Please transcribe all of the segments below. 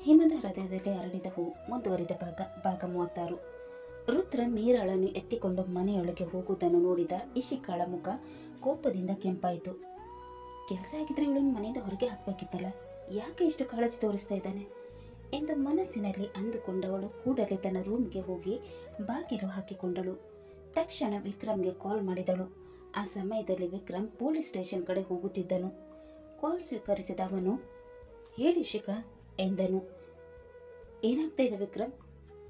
ಹಿಮದ ಹೃದಯದಲ್ಲಿ ಅರಳಿದ ಹೂ ಮುಂದುವರಿದ ಭಾಗ 36. ರುದ್ರ ಮೀರಾಳನ್ನು ಎತ್ತಿಕೊಂಡು ಮನೆಯೊಳಗೆ ಹೋಗುವುದನ್ನು ನೋಡಿದ ಇಶಿಕಾಳ ಮುಖ ಕೋಪದಿಂದ ಕೆಂಪಾಯಿತು. ಕೆಲಸ ಆಗಿದ್ರೆ ಇವಳನ್ನು ಮನೆಯಿಂದ ಹೊರಗೆ ಹಾಕಬೇಕಿತ್ತಲ್ಲ, ಯಾಕೆ ಇಷ್ಟು ಕಾಳಜಿ ತೋರಿಸ್ತಾ ಇದ್ದಾನೆ ಎಂದು ಮನಸ್ಸಿನಲ್ಲಿ ಅಂದುಕೊಂಡವಳು ಕೂಡಲೇ ತನ್ನ ರೂಮ್ಗೆ ಹೋಗಿ ಬಾಗಿಲು ಹಾಕಿಕೊಂಡಳು. ತಕ್ಷಣ ವಿಕ್ರಮ್ಗೆ ಕಾಲ್ ಮಾಡಿದಳು. ಆ ಸಮಯದಲ್ಲಿ ವಿಕ್ರಮ್ ಪೊಲೀಸ್ ಸ್ಟೇಷನ್ ಕಡೆ ಹೋಗುತ್ತಿದ್ದನು. ಕಾಲ್ ಸ್ವೀಕರಿಸಿದ ಅವನು, ಹೇಳಿ ಶಿಖಾ ಎಂದನು. ಏನಾಗ್ತಾ ಇದೆ ವಿಕ್ರಮ್,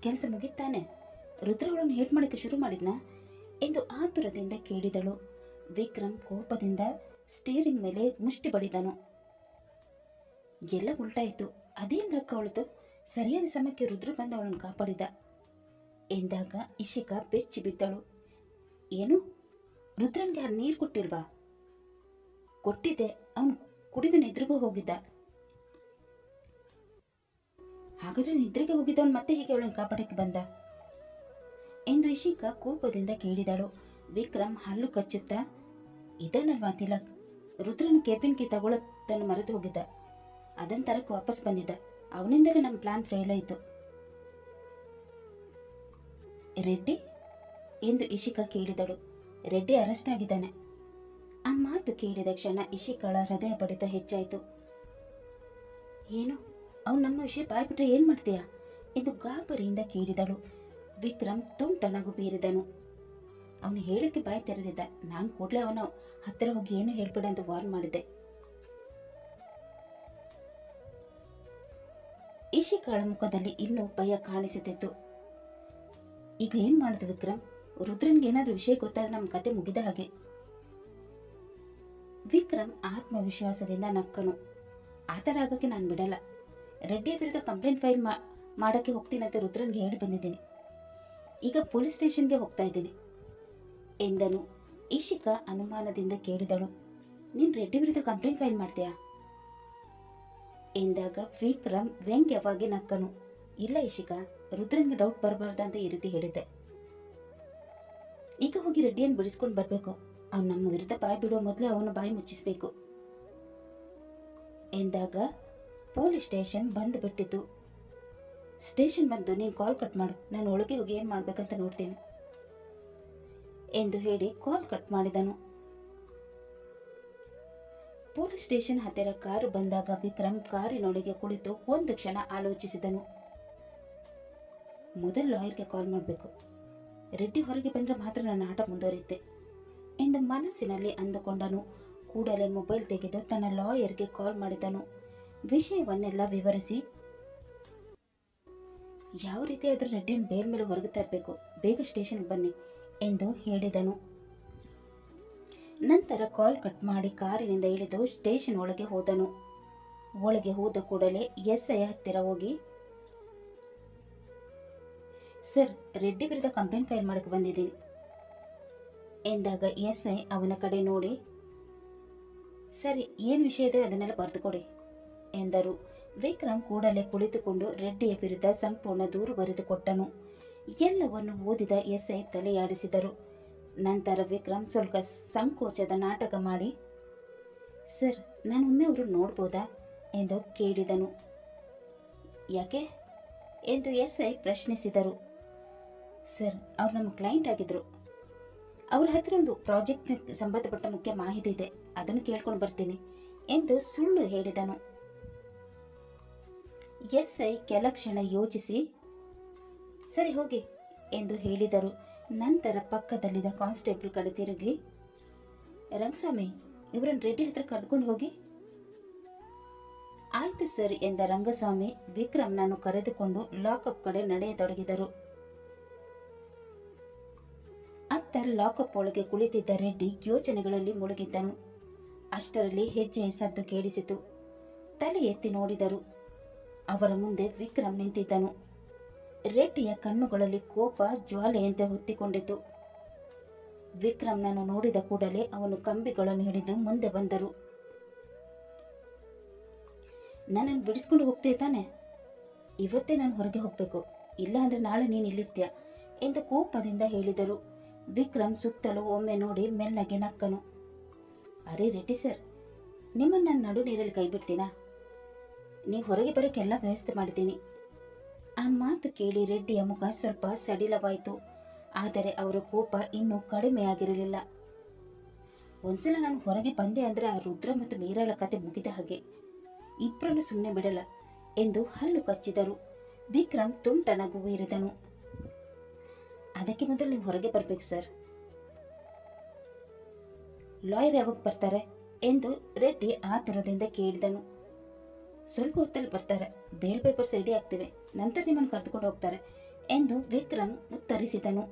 ಕೆಲಸ ಮುಗಿತಾನೆ? ರುದ್ರ ಅವಳನ್ನು ಹೇಟ್ ಮಾಡೋಕ್ಕೆ ಶುರು ಮಾಡಿದ್ನಾ ಎಂದು ಆತುರದಿಂದ ಕೇಳಿದಳು. ವಿಕ್ರಮ್ ಕೋಪದಿಂದ ಸ್ಟೀರಿಂಗ್ ಮೇಲೆ ಮುಷ್ಟಿ ಬಡಿದನು. ಎಲ್ಲ ಉಲ್ಟಾಯಿತು. ಅದೇನು ಲೆಕ್ಕ ಅವಳಿತು? ಸರಿಯಾದ ಸಮಯಕ್ಕೆ ರುದ್ರ ಬಂದು ಅವಳನ್ನು ಕಾಪಾಡಿದ ಎಂದಾಗ ಇಶಿಕಾ ಬೆಚ್ಚಿ ಬಿದ್ದಳು. ಏನು, ರುದ್ರನ್ಗೆ ಆ ನೀರು ಕೊಟ್ಟಿಲ್ವಾ? ಕೊಟ್ಟಿದ್ದೆ, ಅವನು ಕುಡಿದು ನಿದ್ರೆಗೂ ಹೋಗಿದ್ದ. ಹಾಗಾದ್ರೆ ನಿದ್ರೆಗೆ ಹೋಗಿದ್ದವನು ಮತ್ತೆ ಹೀಗೆ ಅವಳನ್ನು ಕಾಪಾಡಕ್ಕೆ ಬಂದ ಎಂದು ಇಶಿಕಾ ಕೋಪದಿಂದ ಕೇಳಿದಳು. ವಿಕ್ರಮ್ ಹಲ್ಲು ಕಚ್ಚುತ್ತಾ, ಇದನ್ನಲ್ವಾ ತಿಲಕ್, ರುದ್ರನ ಕೇಬಿನ್ ಕೀ ತಗೊಳ್ಳೋದನ್ನು ಮರೆತು ಹೋಗಿದ್ದ, ಅದನ್ನ ತರಕ್ಕೆ ವಾಪಸ್ ಬಂದಿದ್ದ. ಅವನಿಂದಲೇ ನಮ್ಮ ಪ್ಲಾನ್ ಫೇಲ್ ಆಯಿತು. ರೆಡ್ಡಿ ಎಂದು ಇಶಿಕಾ ಕೇಳಿದಳು. ರೆಡ್ಡಿ ಅರೆಸ್ಟ್ ಆಗಿದ್ದಾನೆ. ಆ ಮಾತು ಕೇಳಿದ ಕ್ಷಣ ಇಶಿಕಾಳ ಹೃದಯ ಬಡಿತ ಹೆಚ್ಚಾಯಿತು. ಏನು, ಅವನು ನಮ್ಮ ವಿಷಯ ಬಾಯ್ಬಿಟ್ರೆ ಏನು ಮಾಡ್ತೀಯಾ ಎಂದು ಗಾಬರಿಯಿಂದ ಕೇಳಿದಳು. ವಿಕ್ರಮ್ ತುಂಟ ನಗು ಬೀರಿದನು. ಅವನು ಹೇಳಕ್ಕೆ ಬಾಯಿ ತೆರೆದಿದ್ದ. ನಾನು ಕೂಡಲೇ ಅವನ ಹತ್ತಿರ ಹೋಗಿ ಏನು ಹೇಳ್ಬೇಡ ಅಂತ ವಾರ್ನ್ ಮಾಡಿದ್ದೆ. ಇಶಿಕಾಳ ಮುಖದಲ್ಲಿ ಇನ್ನೂ ಭಯ ಕಾಣಿಸುತ್ತಿತ್ತು. ಈಗ ಏನ್ ಮಾಡುದು ವಿಕ್ರಮ್? ರುದ್ರನ್ಗೆ ಏನಾದ್ರೂ ವಿಷಯ ಗೊತ್ತಾದ್ರೆ ನಮ್ಮ ಕತೆ ಮುಗಿದ ಹಾಗೆ. ವಿಕ್ರಮ್ ಆತ್ಮವಿಶ್ವಾಸದಿಂದ ನಕ್ಕನು. ಆ ಥರ ಆಗಕ್ಕೆ ನಾನು ಬಿಡಲ್ಲ. ರೆಡ್ಡಿಯ ವಿರುದ್ಧ ಕಂಪ್ಲೇಂಟ್ ಫೈಲ್ ಮಾಡಕ್ಕೆ ಹೋಗ್ತೀನಿ ಅಂತ ರುದ್ರನ್ಗೆ ಹೇಳಿ ಬಂದಿದ್ದೀನಿ. ಈಗ ಪೊಲೀಸ್ ಸ್ಟೇಷನ್ಗೆ ಹೋಗ್ತಾ ಇದ್ದೀನಿ ಎಂದನು. ಇಶಿಕಾ ಅನುಮಾನದಿಂದ ಕೇಳಿದಳು, ನೀನ್ ರೆಡ್ಡಿ ವಿರುದ್ಧ ಕಂಪ್ಲೇಂಟ್ ಫೈಲ್ ಮಾಡ್ತೀಯಾ ಎಂದಾಗ ವಿಕ್ರಮ್ ವ್ಯಂಗ್ಯವಾಗಿ ನಕ್ಕನು. ಇಲ್ಲ ಇಶಿಕಾ, ರುದ್ರನ್ಗೆ ಡೌಟ್ ಬರಬಾರ್ದಂತ ಈ ರೀತಿ ಹೇಳಿದ್ದೆ. ಈಗ ಹೋಗಿ ರೆಡ್ಡಿಯನ್ನು ಬಿಡಿಸ್ಕೊಂಡು ಬರಬೇಕು. ಅವನು ನಮ್ಮ ವಿರುದ್ಧ ಬಾಯಿ ಬಿಡುವ ಮೊದಲೇ ಅವನ ಬಾಯಿ ಮುಚ್ಚಿಸ್ಬೇಕು ಎಂದಾಗ ಪೊಲೀಸ್ ಸ್ಟೇಷನ್ ಬಂದು ಬಿಟ್ಟಿತು. ಸ್ಟೇಷನ್ ಬಂದು ನೀನು ಕಾಲ್ ಕಟ್ ಮಾಡು, ನಾನು ಒಳಗೆ ಹೋಗಿ ಏನು ಮಾಡ್ಬೇಕಂತ ನೋಡ್ತೀನಿ ಎಂದು ಹೇಳಿ ಕಾಲ್ ಕಟ್ ಮಾಡಿದನು. ಪೊಲೀಸ್ ಸ್ಟೇಷನ್ ಹತ್ತಿರ ಕಾರು ಬಂದಾಗ ವಿಕ್ರಮ್ ಕಾರಿನೊಳಗೆ ಕುಳಿತು ಒಂದು ಕ್ಷಣ ಆಲೋಚಿಸಿದನು. ಮೊದಲು ಲಾಯರ್ಗೆ ಕಾಲ್ ಮಾಡಬೇಕು. ರೆಡ್ಡಿ ಹೊರಗೆ ಬಂದರೆ ಮಾತ್ರ ನನ್ನ ಆಟ ಮುಂದುವರಿಯುತ್ತೆ ಎಂದು ಮನಸ್ಸಿನಲ್ಲಿ ಅಂದುಕೊಂಡನು. ಕೂಡಲೇ ಮೊಬೈಲ್ ತೆಗೆದು ತನ್ನ ಲಾಯರ್ಗೆ ಕಾಲ್ ಮಾಡಿದನು. ವಿಷಯವನ್ನೆಲ್ಲ ವಿವರಿಸಿ, ಯಾವ ರೀತಿ ಆದರೂ ರೆಡ್ಡಿನ ಬೇಲ್ ಮೇಲೆ ಹೊರಗೆ ತರಬೇಕು, ಬೇಗ ಸ್ಟೇಷನ್ಗೆ ಬನ್ನಿ ಎಂದು ಹೇಳಿದನು. ನಂತರ ಕಾಲ್ ಕಟ್ ಮಾಡಿ ಕಾರಿನಿಂದ ಇಳಿದು ಸ್ಟೇಷನ್ ಒಳಗೆ ಹೋದನು. ಒಳಗೆ ಹೋದ ಕೂಡಲೇ ಎಸ್ಐ ಹತ್ತಿರ ಹೋಗಿ, ಸರ್, ರೆಡ್ಡಿ ವಿರುದ್ಧ ಕಂಪ್ಲೇಂಟ್ ಫೈಲ್ ಮಾಡಕ್ಕೆ ಬಂದಿದ್ದೀನಿ ಎಂದಾಗ ಎಸ್ಐ ಅವನ ಕಡೆ ನೋಡಿ, ಸರಿ, ಏನು ವಿಷಯ ಇದೆ ಅದನ್ನೆಲ್ಲ ಬರೆದುಕೊಡಿ ಎಂದರು. ವಿಕ್ರಮ್ ಕೂಡಲೇ ಕುಳಿತುಕೊಂಡು ರೆಡ್ಡಿಯ ವಿರುದ್ಧ ಸಂಪೂರ್ಣ ದೂರು ಬರೆದುಕೊಟ್ಟನು. ಎಲ್ಲವನ್ನು ಓದಿದ ಎಸ್ಐ ತಲೆಯಾಡಿಸಿದರು. ನಂತರ ವಿಕ್ರಮ್ ಸ್ವಲ್ಪ ಸಂಕೋಚದ ನಾಟಕ ಮಾಡಿ, ಸರ್, ನಾನೊಮ್ಮೆ ಅವರು ನೋಡ್ಬೋದಾ ಎಂದು ಕೇಳಿದನು. ಯಾಕೆ ಎಂದು ಎಸ್ಐ ಪ್ರಶ್ನಿಸಿದರು. ಸರ್, ಅವ್ರು ನಮ್ಮ ಕ್ಲೈಂಟ್ ಆಗಿದ್ರು. ಅವ್ರ ಹತ್ರ ಒಂದು ಪ್ರಾಜೆಕ್ಟ್ನ ಸಂಬಂಧಪಟ್ಟ ಮುಖ್ಯ ಮಾಹಿತಿ ಇದೆ, ಅದನ್ನು ಕೇಳ್ಕೊಂಡು ಬರ್ತೀನಿ ಎಂದು ಸುಳ್ಳು ಹೇಳಿದನು. ಎಸ್ಐ ಕೆಲ ಕ್ಷಣ ಯೋಚಿಸಿ, ಸರಿ ಹೋಗಿ ಎಂದು ಹೇಳಿದರು. ನಂತರ ಪಕ್ಕದಲ್ಲಿದ್ದ ಕಾನ್ಸ್ಟೇಬಲ್ ಕಡೆ ತಿರುಗಿ, ರಂಗಸ್ವಾಮಿ, ಇವರನ್ನು ರೆಡ್ಡಿ ಹತ್ರ ಕರೆದುಕೊಂಡು ಹೋಗಿ. ಆಯ್ತು ಸರ್ ಎಂದ ರಂಗಸ್ವಾಮಿ ವಿಕ್ರಮ್ನನ್ನು ಕರೆದುಕೊಂಡು ಲಾಕಪ್ ಕಡೆ ನಡೆಯತೊಡಗಿದರು. ಅತ್ತ ಲಾಕಪ್ ಒಳಗೆ ಕುಳಿತಿದ್ದ ರೆಡ್ಡಿ ಯೋಚನೆಗಳಲ್ಲಿ ಮುಳುಗಿದ್ದನು. ಅಷ್ಟರಲ್ಲಿ ಹೆಜ್ಜೆಯ ಸದ್ದು ಕೇಳಿಸಿತು. ತಲೆ ಎತ್ತಿ ನೋಡಿದರು. ಅವರ ಮುಂದೆ ವಿಕ್ರಮ್ ನಿಂತಿದ್ದನು. ರೆಡ್ಡಿಯ ಕಣ್ಣುಗಳಲ್ಲಿ ಕೋಪ ಜ್ವಾಲೆಯಂತೆ ಹೊತ್ತಿಕೊಂಡಿತು. ವಿಕ್ರಮ್ನನ್ನು ನೋಡಿದ ಕೂಡಲೇ ಅವನು ಕಂಬಿಗಳನ್ನು ಹಿಡಿದು ಮುಂದೆ ಬಂದರು. ನನ್ನನ್ನು ಬಿಡಿಸ್ಕೊಂಡು ಹೋಗ್ತೀಯ ತಾನೆ? ಇವತ್ತೇ ನಾನು ಹೊರಗೆ ಹೋಗಬೇಕು, ಇಲ್ಲ ಅಂದ್ರೆ ನಾಳೆ ನೀನು ಇಲ್ಲಿರ್ತೀಯ ಎಂದು ಕೋಪದಿಂದ ಹೇಳಿದರು. ವಿಕ್ರಮ್ ಸುತ್ತಲೂ ಒಮ್ಮೆ ನೋಡಿ ಮೆಲ್ಲಗೆ ನಕ್ಕನು. ಅರೆ ರೆಡ್ಡಿ ಸರ್, ನಿಮ್ಮನ್ನು ನಾನು ನಡು ನೀರಲ್ಲಿ ಕೈ ಬಿಡ್ತೀನಾ? ನೀವು ಹೊರಗೆ ಬರೋಕ್ಕೆಲ್ಲ ವ್ಯವಸ್ಥೆ ಮಾಡಿದ್ದೀನಿ. ಆ ಮಾತು ಕೇಳಿ ರೆಡ್ಡಿಯ ಮುಖ ಸ್ವಲ್ಪ ಸಡಿಲವಾಯಿತು. ಆದರೆ ಅವರ ಕೋಪ ಇನ್ನೂ ಕಡಿಮೆಯಾಗಿರಲಿಲ್ಲ. ಒಂದ್ಸಲ ನಾನು ಹೊರಗೆ ಬಂದೆ ಅಂದರೆ ಆ ರುದ್ರ ಮತ್ತು ಮೀರಾಳ ಕತೆ ಮುಗಿದ ಹಾಗೆ. ಇಬ್ಬರನ್ನು ಸುಮ್ಮನೆ ಬಿಡಲ್ಲ ಎಂದು ಹಲ್ಲು ಕಚ್ಚಿದರು. ವಿಕ್ರಮ್ ತುಂಟ ನಗು ಬೀರಿದನು. ಅದಕ್ಕೆ ಮೊದಲು ನೀವು ಹೊರಗೆ ಬರ್ಬೇಕು ಸರ್. ಲಾಯರ್ ಯಾವಾಗ ಬರ್ತಾರೆ ಎಂದು ರೆಡ್ಡಿ ಆತುರದಿಂದ ಕೇಳಿದನು. ಸ್ವಲ್ಪ ಹೊತ್ತಲ್ಲಿ ಬರ್ತಾರೆ. ಬೇಲ್ ಪೇಪರ್ಸ್ ರೆಡಿ ಆಗ್ತಿವೆ, ನಂತರ ನಿಮ್ಮನ್ನು ಕರೆದುಕೊಂಡು ಹೋಗ್ತಾರೆ ಎಂದು ವಿಕ್ರಮ್ ಉತ್ತರಿಸಿದನು.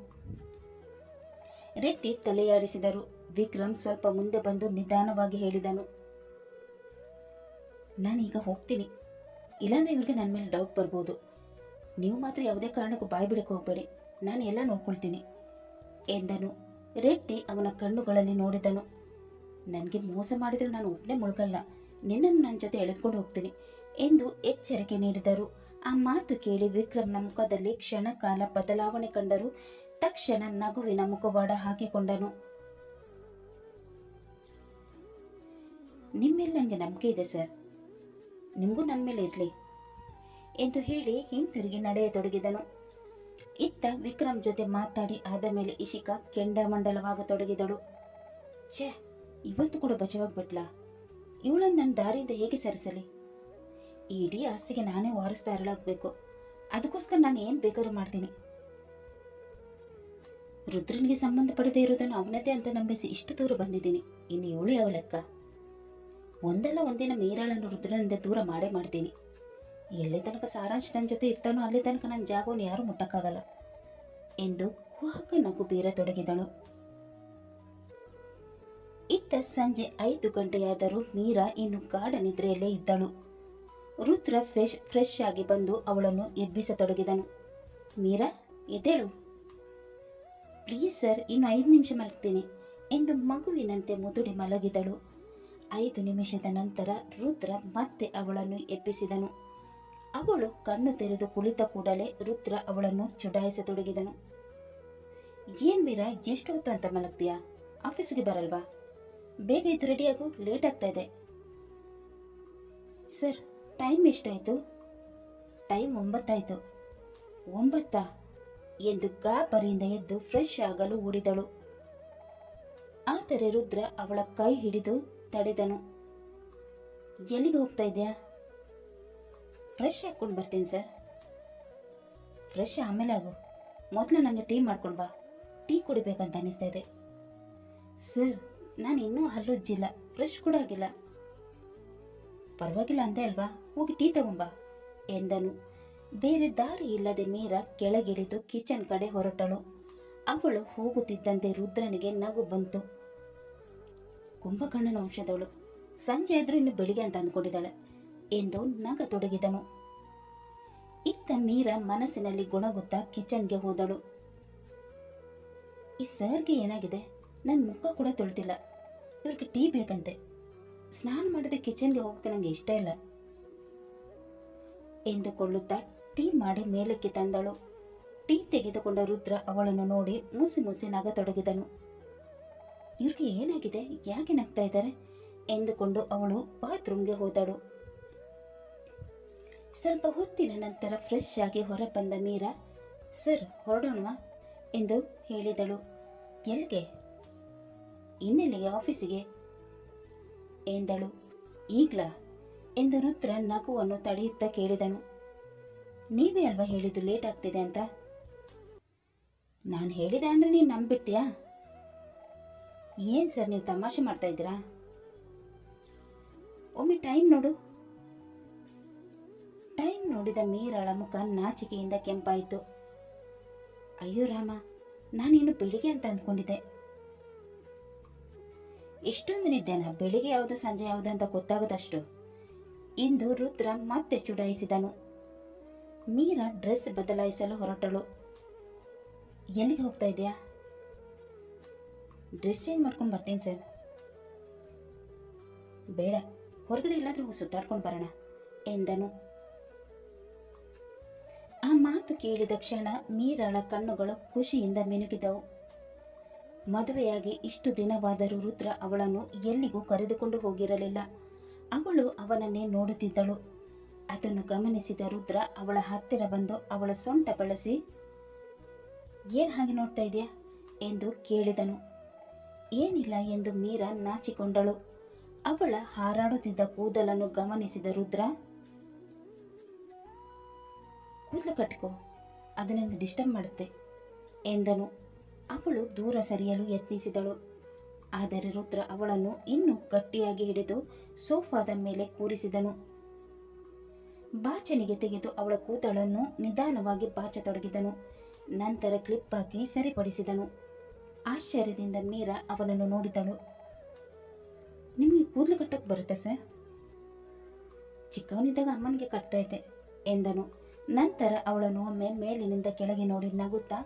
ರೆಡ್ಡಿ ತಲೆಯಾಡಿಸಿದರು. ವಿಕ್ರಮ್ ಸ್ವಲ್ಪ ಮುಂದೆ ಬಂದು ನಿಧಾನವಾಗಿ ಹೇಳಿದನು, ನಾನೀಗ ಹೋಗ್ತೀನಿ. ಇಲ್ಲಾಂದ್ರೆ ಇವ್ರಿಗೆ ನನ್ನ ಮೇಲೆ ಡೌಟ್ ಬರ್ಬೋದು. ನೀವು ಮಾತ್ರ ಯಾವುದೇ ಕಾರಣಕ್ಕೂ ಬಾಯಿ ಬಿಡಕ್ಕೆ ಹೋಗಬೇಡಿ, ನಾನು ಎಲ್ಲ ನೋಡ್ಕೊಳ್ತೀನಿ ಎಂದನು. ರೆಡ್ಡಿ ಅವನ ಕಣ್ಣುಗಳಲ್ಲಿ ನೋಡಿದನು. ನನಗೆ ಮೋಸ ಮಾಡಿದರೆ ನಾನು ಒಬ್ಬನೇ ಮುಳುಗಲ್ಲ, ನಿನ್ನನ್ನು ನನ್ನ ಜೊತೆ ಎಳೆದುಕೊಂಡು ಹೋಗ್ತೀನಿ ಎಂದು ಎಚ್ಚರಿಕೆ ನೀಡಿದರು. ಆ ಮಾತು ಕೇಳಿ ವಿಕ್ರಮ್ನ ಮುಖದಲ್ಲಿ ಕ್ಷಣ ಕಾಲ ಬದಲಾವಣೆ ಕಂಡರು. ತಕ್ಷಣ ನಗುವಿನ ಮುಖವಾಡ ಹಾಕಿಕೊಂಡನು. ನಿಮ್ಮ ಮೇಲೆ ನನಗೆ ನಂಬಿಕೆ ಇದೆ ಸರ್, ನಿಮಗೂ ನನ್ನ ಮೇಲೆ ಇರಲಿ ಎಂದು ಹೇಳಿ ಹಿಂತಿರುಗಿ ನಡೆಯತೊಡಗಿದನು. ಇತ್ತ ವಿಕ್ರಮ್ ಜೊತೆ ಮಾತಾಡಿ ಆದ ಮೇಲೆ ಇಶಿಕಾ ಕೆಂಡಾಮಂಡಲವಾಗತೊಡಗಿದಳು. ಛೇ, ಇವತ್ತು ಕೂಡ ಬಚಾವಾಗ್ಬಿಟ್ಲಾ? ಇವಳನ್ನು ನನ್ನ ದಾರಿಯಿಂದ ಹೇಗೆ ಸರಿಸಲಿ? ಈ ಇಡೀ ಆಸ್ತಿಗೆ ನಾನೇ ವಾರಿಸ್ತಾ ಇರಲಾಗಬೇಕು. ಅದಕ್ಕೋಸ್ಕರ ನಾನು ಏನು ಬೇಕಾದ್ರೂ ಮಾಡ್ತೀನಿ. ರುದ್ರನಿಗೆ ಸಂಬಂಧ ಪಡೆದೇ ಇರೋದನ್ನು ಅವನದೇ ಅಂತ ನಂಬಿಸಿ ಇಷ್ಟು ದೂರ ಬಂದಿದ್ದೀನಿ. ಇನ್ನು ಇವಳು ಯಾವ ಲೆಕ್ಕ? ಒಂದಲ್ಲ ಒಂದಿನ ಮೀರಾಳನ್ನು ರುದ್ರನಿಂದ ದೂರ ಮಾಡೇ ಮಾಡ್ತೀನಿ. ಎಲ್ಲಿ ತನಕ ಸಾರಾಂಶ ನನ್ನ ಜೊತೆ ಇರ್ತಾನೋ ಅಲ್ಲಿ ತನಕ ನನ್ನ ಜಾಗವನ್ನು ಯಾರೂ ಮುಟ್ಟಕ್ಕಾಗಲ್ಲ ಎಂದು ಕುಹಕ ನಗು ಬೀರತೊಡಗಿದಳು. ಇತ್ತ ಸಂಜೆ 5 ಗಂಟೆಯಾದರೂ ಮೀರಾ ಇನ್ನು ಗಾಢ ನಿದ್ರೆಯಲ್ಲೇ ಇದ್ದಳು. ರುದ್ರ ಫ್ರೆಶ್ ಆಗಿ ಬಂದು ಅವಳನ್ನು ಎಬ್ಬಿಸತೊಡಗಿದನು. ಮೀರಾ, ಎದ್ದೇಳು. ಪ್ಲೀಸ್ ಸರ್, ಇನ್ನು 5 ನಿಮಿಷ ಮಲಗ್ತೀನಿ ಎಂದು ಮಗುವಿನಂತೆ ಮುದುಡಿ ಮಲಗಿದಳು. 5 ನಿಮಿಷದ ನಂತರ ರುದ್ರ ಮತ್ತೆ ಅವಳನ್ನು ಎಬ್ಬಿಸಿದನು. ಅವಳು ಕಣ್ಣು ತೆರೆದು ಕುಳಿತ ಕೂಡಲೇ ರುದ್ರ ಅವಳನ್ನು ಚುಡಾಯಿಸತೊಡಗಿದನು. ಏನ್ ಮೀರಾ, ಎಷ್ಟು ಹೊತ್ತು ಅಂತ ಮಲಗ್ತೀಯಾ? ಆಫೀಸ್ಗೆ ಬರಲ್ವಾ? ಬೇಗ ಇದ್ದು ರೆಡಿಯಾಗು, ಲೇಟ್ ಆಗ್ತಾ ಇದೆ. ಸರ್, ಟೈಮ್ ಎಷ್ಟಾಯಿತು? ಟೈಮ್ 9 ಆಯಿತು. 9 ಎಂದು ಗಾಬರಿಯಿಂದ ಎದ್ದು ಫ್ರೆಶ್ ಆಗಲು ಓಡಿದಳು. ಆದರೆ ರುದ್ರ ಅವಳ ಕೈ ಹಿಡಿದು ತಡೆದನು. ಎಲ್ಲಿಗೆ ಹೋಗ್ತಾ ಇದೆಯಾ? ಫ್ರೆಶ್ ಹಾಕ್ಕೊಂಡು ಬರ್ತೀನಿ ಸರ್. ಫ್ರೆಶ್ ಆಮೇಲೆ ಆಗು, ಮೊದಲು ನನಗೆ ಟೀ ಮಾಡ್ಕೊಂಡು ಬಾ. ಟೀ ಕುಡಿಬೇಕಂತ ಅನಿಸ್ತಾ ಇದೆ. ಸರ್, ನಾನು ಇನ್ನೂ ಹಲ್ಲುಜ್ಜಿಲ್ಲ, ಫ್ರೆಶ್ ಕೂಡ ಆಗಿಲ್ಲ. ಪರವಾಗಿಲ್ಲ ಅಂದೆ ಅಲ್ವಾ, ಹೋಗಿ ಟೀ ತಗೊಂಬಾ ಎಂದನು. ಬೇರೆ ದಾರಿ ಇಲ್ಲದೆ ಮೀರಾ ಕೆಳಗಿಳಿದು ಕಿಚನ್ ಕಡೆ ಹೊರಟಳು. ಅವಳು ಹೋಗುತ್ತಿದ್ದಂತೆ ರುದ್ರನಿಗೆ ನಗು ಬಂತು. ಕುಂಭಕರ್ಣನ ವಂಶದವಳು, ಸಂಜೆ ಆದ್ರೂ ಇನ್ನು ಬೆಳಿಗ್ಗೆ ಅಂತ ಅಂದ್ಕೊಂಡಿದ್ದಾಳೆ ಎಂದು ನಗತೊಡಗಿದನು. ಇತ್ತ ಮೀರಾ ಮನಸ್ಸಿನಲ್ಲಿ ಗುಣಗುತ್ತಾ ಕಿಚನ್ಗೆ ಹೋದಳು. ಈ ಸರ್ಗೆ ಏನಾಗಿದೆ? ನನ್ನ ಮುಖ ಕೂಡ ತೊಳ್ತಿಲ್ಲ. ಇವ್ರಿಗೆ ಟೀ ಬೇಕಂತೆ. ಸ್ನಾನ ಮಾಡದೆ ಕಿಚನ್ಗೆ ಹೋಗೋಕೆ ನನಗೆ ಇಷ್ಟ ಇಲ್ಲ ಎಂದುಕೊಳ್ಳುತ್ತಾ ಟೀ ಮಾಡಿ ಮೇಲಕ್ಕೆ ತಂದಳು. ಟೀ ತೆಗೆದುಕೊಂಡ ರುದ್ರ ಅವಳನ್ನು ನೋಡಿ ಮುಸಿ ಮುಸಿ ನಗತೊಡಗಿದನು. ಇವ್ರಿಗೆ ಏನಾಗಿದೆ, ಯಾಕೆ ನಗ್ತಾ ಇದ್ದಾರೆ ಎಂದುಕೊಂಡು ಅವಳು ಬಾತ್ರೂಮ್ಗೆ ಹೋದಳು. ಸ್ವಲ್ಪ ಹೊತ್ತಿನ ನಂತರ ಫ್ರೆಶ್ ಆಗಿ ಹೊರ ಬಂದ ಮೀರಾ, ಸರ್ ಹೊರಡೋಣವಾ ಎಂದು ಹೇಳಿದಳು. ಎಲ್ಲಿಗೆ? ಇನ್ನೆಲ್ಲಿಗೆ? ಆಫೀಸಿಗೆ ಎಂದಳು. ಈಗ್ಲಾ ಎಂದು ರುದ್ರ ನಗುವನ್ನು ತಡೆಯುತ್ತಾ ಕೇಳಿದನು. ನೀವೇ ಅಲ್ವಾ ಹೇಳಿದ್ದು ಲೇಟ್ ಆಗ್ತಿದೆ ಅಂತ? ನಾನು ಹೇಳಿದೆ ಅಂದ್ರೆ ನೀನು ನಂಬಿಡ್ತೀಯಾ? ಏನ್ ಸರ್, ನೀವು ತಮಾಷೆ ಮಾಡ್ತಾ ಇದ್ದೀರಾ? ಒಮ್ಮೆ ಟೈಮ್ ನೋಡು. ಟೈಮ್ ನೋಡಿದ ಮೀರಾಳ ಮುಖ ನಾಚಿಕೆಯಿಂದ ಕೆಂಪಾಯಿತು. ಅಯ್ಯೋ ರಾಮ, ನಾನಿನ್ನು ಬೆಳಿಗ್ಗೆ ಅಂತ ಅಂದ್ಕೊಂಡಿದ್ದೆ. ಇಷ್ಟೊಂದು ನಿದ್ದೆನಾ? ಬೆಳಿಗ್ಗೆ ಯಾವುದು ಸಂಜೆ ಯಾವುದು ಅಂತ ಗೊತ್ತಾಗದಷ್ಟು ಎಂದು ರುದ್ರ ಮತ್ತೆ ಚುಡಾಯಿಸಿದನು. ಮೀರಾ ಡ್ರೆಸ್ ಬದಲಾಯಿಸಲು ಹೊರಟಳು. ಎಲ್ಲಿಗೆ ಹೋಗ್ತಾ ಇದೆಯಾ? ಡ್ರೆಸ್ ಚೇಂಜ್ ಮಾಡ್ಕೊಂಡು ಬರ್ತೀನಿ ಸರ್. ಬೇಡ, ಹೊರಗಡೆ ಎಲ್ಲಾದ್ರೂ ಸುತ್ತಾಡ್ಕೊಂಡು ಬರೋಣ ಎಂದನು. ಆ ಮಾತು ಕೇಳಿದ ಕ್ಷಣ ಮೀರಾಳ ಕಣ್ಣುಗಳು ಖುಷಿಯಿಂದ ಮಿನುಗಿದವು. ಮದುವೆಯಾಗಿ ಇಷ್ಟು ದಿನವಾದರೂ ರುದ್ರ ಅವಳನ್ನು ಎಲ್ಲಿಗೂ ಕರೆದುಕೊಂಡು ಹೋಗಿರಲಿಲ್ಲ. ಅವಳು ಅವನನ್ನೇ ನೋಡುತ್ತಿದ್ದಳು. ಅದನ್ನು ಗಮನಿಸಿದ ರುದ್ರ ಅವಳ ಹತ್ತಿರ ಬಂದು ಅವಳ ಸೊಂಟ ಬಳಸಿ, ಏನ್ ಹಾಗೆ ನೋಡ್ತಾ ಇದೆಯಾ ಎಂದು ಕೇಳಿದನು. ಏನಿಲ್ಲ ಎಂದು ಮೀರಾ ನಾಚಿಕೊಂಡಳು. ಅವಳ ಹಾರಾಡುತ್ತಿದ್ದ ಕೂದಲನ್ನು ಗಮನಿಸಿದ ರುದ್ರ, ಕೂದಲು ಕಟ್ಟಿಕೋ, ಅದನ್ನು ಡಿಸ್ಟರ್ಬ್ ಮಾಡುತ್ತೆ ಎಂದನು. ಅವಳು ದೂರ ಸರಿಯಲು ಯತ್ನಿಸಿದಳು. ಆದರೆ ರುದ್ರ ಅವಳನ್ನು ಇನ್ನೂ ಗಟ್ಟಿಯಾಗಿ ಹಿಡಿದು ಸೋಫಾದ ಮೇಲೆ ಕೂರಿಸಿದನು. ಬಾಚಣಿಗೆ ತೆಗೆದು ಅವಳ ಕೂದಲನ್ನು ನಿಧಾನವಾಗಿ ಬಾಚತೊಡಗಿದನು. ನಂತರ ಕ್ಲಿಪ್ ಹಾಕಿ ಸರಿಪಡಿಸಿದನು. ಆಶ್ಚರ್ಯದಿಂದ ಮೀರಾ ಅವನನ್ನು ನೋಡಿದಳು. ನಿಮಗೆ ಕೂದಲು ಕಟ್ಟಕ್ಕೆ ಬರುತ್ತೆ ಸರ್? ಚಿಕ್ಕವನಿದ್ದಾಗ ಅಮ್ಮನಿಗೆ ಕಟ್ತಾ ಇದ್ದೆ ಎಂದನು. ನಂತರ ಅವಳನ್ನು ಒಮ್ಮೆ ಮೇಲಿನಿಂದ ಕೆಳಗೆ ನೋಡಿ ನಗುತ್ತಾ,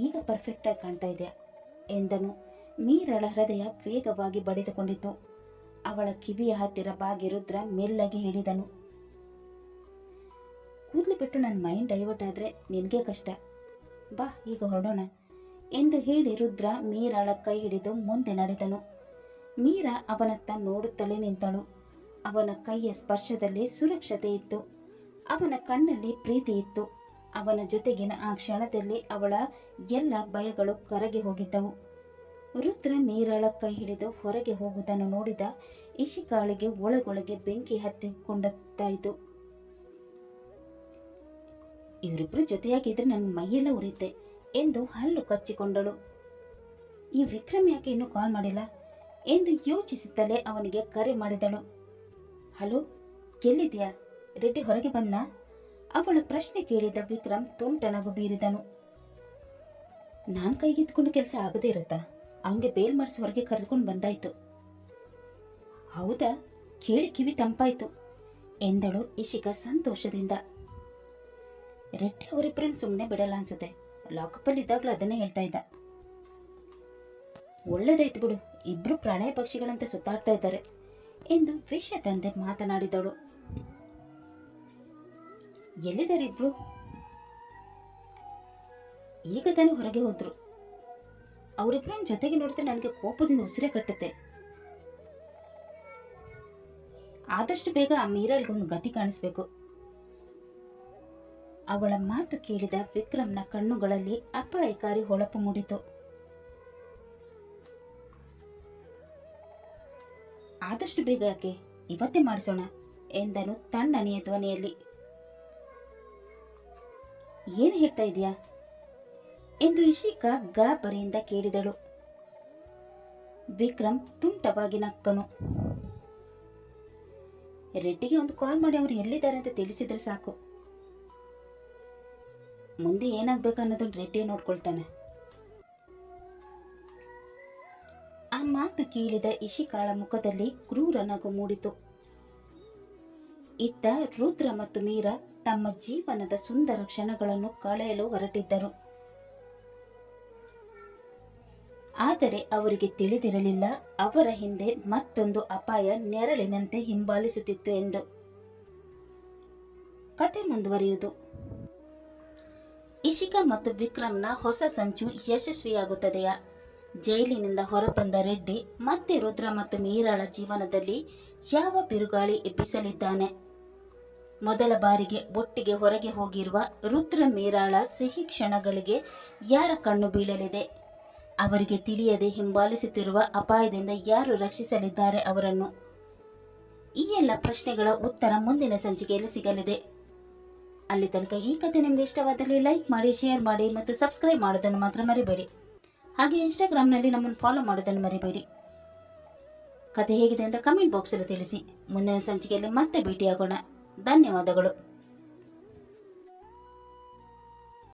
ಈಗ ಪರ್ಫೆಕ್ಟಾಗಿ ಕಾಣ್ತಾ ಇದೆಯಾ ಎಂದನು. ಮೀರಳ ಹೃದಯ ವೇಗವಾಗಿ ಬಡಿದುಕೊಂಡಿತು. ಅವಳ ಕಿವಿಯ ಹತ್ತಿರ ಬಾಗಿ ರುದ್ರ ಮೆಲ್ಲಗೆ ಹಿಡಿದನು. ಕೂದಲು ಬಿಟ್ಟು ನನ್ನ ಮೈಂಡ್ ಡೈವರ್ಟ್ ಆದರೆ ನಿನಗೆ ಕಷ್ಟ, ಬಾ ಈಗ ಹೊರಡೋಣ ಎಂದು ಹೇಳಿ ರುದ್ರ ಮೀರಾಳ ಕೈ ಹಿಡಿದು ಮುಂದೆ ನಡೆದನು. ಮೀರಾ ಅವನತ್ತ ನೋಡುತ್ತಲೇ ನಿಂತಳು. ಅವನ ಕೈಯ ಸ್ಪರ್ಶದಲ್ಲಿ ಸುರಕ್ಷತೆ ಇತ್ತು. ಅವನ ಕಣ್ಣಲ್ಲಿ ಪ್ರೀತಿ ಇತ್ತು. ಅವನ ಜೊತೆಗಿನ ಆ ಕ್ಷಣದಲ್ಲಿ ಅವಳ ಎಲ್ಲ ಭಯಗಳು ಕರಗಿ ಹೋಗಿದ್ದವು. ರುದ್ರ ಮೀರಾಳ ಕೈ ಹಿಡಿದು ಹೊರಗೆ ಹೋಗುವುದನ್ನು ನೋಡಿದ ಇಶಿಕಾಳಿಗೆ ಒಳಗೊಳಗೆ ಬೆಂಕಿ ಹತ್ತಿಕೊಂಡಾಯಿತು. ಇವರಿಬ್ರು ಜೊತೆಯಾಗಿದ್ರೆ ನನ್ನ ಮೈಯೆಲ್ಲ ಉರಿಯುತ್ತೆ ಎಂದು ಹಲ್ಲು ಕಚ್ಚಿಕೊಂಡಳು. ಈ ವಿಕ್ರಮ್ ಯಾಕೆ ಇನ್ನೂ ಕಾಲ್ ಮಾಡಿಲ್ಲ ಎಂದು ಯೋಚಿಸುತ್ತಲೇ ಅವನಿಗೆ ಕರೆ ಮಾಡಿದಳು. ಹಲೋ, ಎಲ್ಲಿದ್ಯಾ? ರೆಡ್ಡಿ ಹೊರಗೆ ಬಂದ? ಅವಳ ಪ್ರಶ್ನೆ ಕೇಳಿದ ವಿಕ್ರಮ್ ತುಂಟ ನಗು ಬೀರಿದನು. ನಾನು ಕೈಗೆತ್ಕೊಂಡು ಕೆಲಸ ಆಗದೇ ಇರುತ್ತಾ? ಅವನಿಗೆ ಬೇಲ್ ಮಾಡಿಸಿ ಹೊರಗೆ ಕರೆದುಕೊಂಡು ಬಂದಾಯ್ತು. ಹೌದಾ, ಕೇಳಿ ಕಿವಿ ತಂಪಾಯ್ತು ಎಂದಳು ಇಶಿಕಾ ಸಂತೋಷದಿಂದ. ರೆಡ್ಡಿ ಅವರಿಬ್ಬರನ್ನು ಸುಮ್ಮನೆ ಬಿಡಲ್ಲ ಅನ್ಸುತ್ತೆ. ಲಾಕಪ್ಪಲ್ಲಿ ಇದ್ದಾಗಲೂ ಅದನ್ನೇ ಹೇಳ್ತಾ ಇದ್ದ. ಒಳ್ಳೇದಾಯ್ತು ಬಿಡು, ಇಬ್ರು ಪ್ರಣಯ ಪಕ್ಷಿಗಳಂತೆ ಸುತ್ತಾಡ್ತಾ ಇದ್ದಾರೆ ಎಂದು ವಿಷಯ ತಂದೆ ಮಾತನಾಡಿದಳು. ಎಲ್ಲಿದ್ದಾರೆ ಇಬ್ರು? ಈಗ ತಾನೇ ಹೊರಗೆ ಹೋದ್ರು. ಅವರಿಬ್ಬರನ್ನ ಜೊತೆಗೆ ನೋಡಿದ್ರೆ ನನಗೆ ಕೋಪದಿಂದ ಉಸಿರೇ ಕಟ್ಟುತ್ತೆ. ಆದಷ್ಟು ಬೇಗ ಆ ಮೀರಳ್ಗೊಂದು ಗತಿ ಕಾಣಿಸ್ಬೇಕು. ಅವಳ ಮಾತು ಕೇಳಿದ ವಿಕ್ರಮ್ನ ಕಣ್ಣುಗಳಲ್ಲಿ ಅಪಾಯಕಾರಿ ಹೊಳಪು ಮೂಡಿತು. ಆದಷ್ಟು ಬೇಗ ಯಾಕೆ, ಇವತ್ತೇ ಮಾಡಿಸೋಣ ಎಂದನು ತಣ್ಣನೆಯ ಧ್ವನಿಯಲ್ಲಿ. ಏನ್ ಹೇಳ್ತಾ ಇದೀಯಾ ಎಂದು ಇಶಿಕಾ ಗಾಬರಿಯಿಂದ ಕೇಳಿದಳು. ವಿಕ್ರಮ್ ತುಂಟವಾಗಿ ನಕ್ಕನು. ರೆಡ್ಡಿಗೆ ಒಂದು ಕಾಲ್ ಮಾಡಿ ಅವರು ಎಲ್ಲಿದ್ದಾರೆ ಅಂತ ತಿಳಿಸಿದ್ರೆ ಸಾಕು. ಮುಂದೆ ಏನಾಗ್ಬೇಕು ಅನ್ನೋದನ್ನು ರೆಡ್ಡಿ ನೋಡ್ಕೊಳ್ತಾನೆ. ಆ ಮಾತು ಕೇಳಿದ ಇಶಿಕಾಳ ಮುಖದಲ್ಲಿ ಕ್ರೂರ ನಗು ಮೂಡಿತು. ಇತ್ತ ರುದ್ರ ಮತ್ತು ಮೀರಾ ತಮ್ಮ ಜೀವನದ ಸುಂದರ ಕ್ಷಣಗಳನ್ನು ಕಳೆಯಲು ಹೊರಟಿದ್ದರು. ಆದರೆ ಅವರಿಗೆ ತಿಳಿದಿರಲಿಲ್ಲ ಅವರ ಹಿಂದೆ ಮತ್ತೊಂದು ಅಪಾಯ ನೆರಳಿನಂತೆ ಹಿಂಬಾಲಿಸುತ್ತಿತ್ತು ಎಂದು. ಕತೆ ಮುಂದುವರಿಯುವುದು. ಇಶಿಕಾ ಮತ್ತು ವಿಕ್ರಮ್ನ ಹೊಸ ಸಂಚು ಯಶಸ್ವಿಯಾಗುತ್ತದೆಯಾ? ಜೈಲಿನಿಂದ ಹೊರಬಂದ ರೆಡ್ಡಿ ಮತ್ತೆ ರುದ್ರ ಮತ್ತು ಮೀರಾಳ ಜೀವನದಲ್ಲಿ ಯಾವ ಬಿರುಗಾಳಿ ಎಬ್ಬಿಸಲಿದ್ದಾನೆ? ಮೊದಲ ಬಾರಿಗೆ ಒಟ್ಟಿಗೆ ಹೊರಗೆ ಹೋಗಿರುವ ರುದ್ರ ಮೀರಾಳ ಸಿಹಿ ಕ್ಷಣಗಳಿಗೆ ಯಾರ ಕಣ್ಣು ಬೀಳಲಿದೆ? ಅವರಿಗೆ ತಿಳಿಯದೆ ಹಿಂಬಾಲಿಸುತ್ತಿರುವ ಅಪಾಯದಿಂದ ಯಾರು ರಕ್ಷಿಸಲಿದ್ದಾರೆ ಅವರನ್ನು? ಈ ಎಲ್ಲ ಪ್ರಶ್ನೆಗಳ ಉತ್ತರ ಮುಂದಿನ ಸಂಚಿಕೆಯಲ್ಲಿ ಸಿಗಲಿದೆ. ಅಲ್ಲಿ ತನಕ ಈ ಕಥೆ ನಿಮಗೆ ಇಷ್ಟವಾದಲ್ಲಿ ಲೈಕ್ ಮಾಡಿ, ಶೇರ್ ಮಾಡಿ ಮತ್ತು ಸಬ್ಸ್ಕ್ರೈಬ್ ಮಾಡೋದನ್ನು ಮಾತ್ರ ಮರಿಬೇಡಿ. ಹಾಗೆ ಇನ್ಸ್ಟಾಗ್ರಾಮ್ನಲ್ಲಿ ನಮ್ಮನ್ನು ಫಾಲೋ ಮಾಡೋದನ್ನು ಮರಿಬೇಡಿ. ಕಥೆ ಹೇಗಿದೆ ಅಂತ ಕಮೆಂಟ್ ಬಾಕ್ಸಲ್ಲಿ ತಿಳಿಸಿ. ಮುಂದಿನ ಸಂಚಿಕೆಯಲ್ಲಿ ಮತ್ತೆ ಭೇಟಿಯಾಗೋಣ. ಧನ್ಯವಾದಗಳು.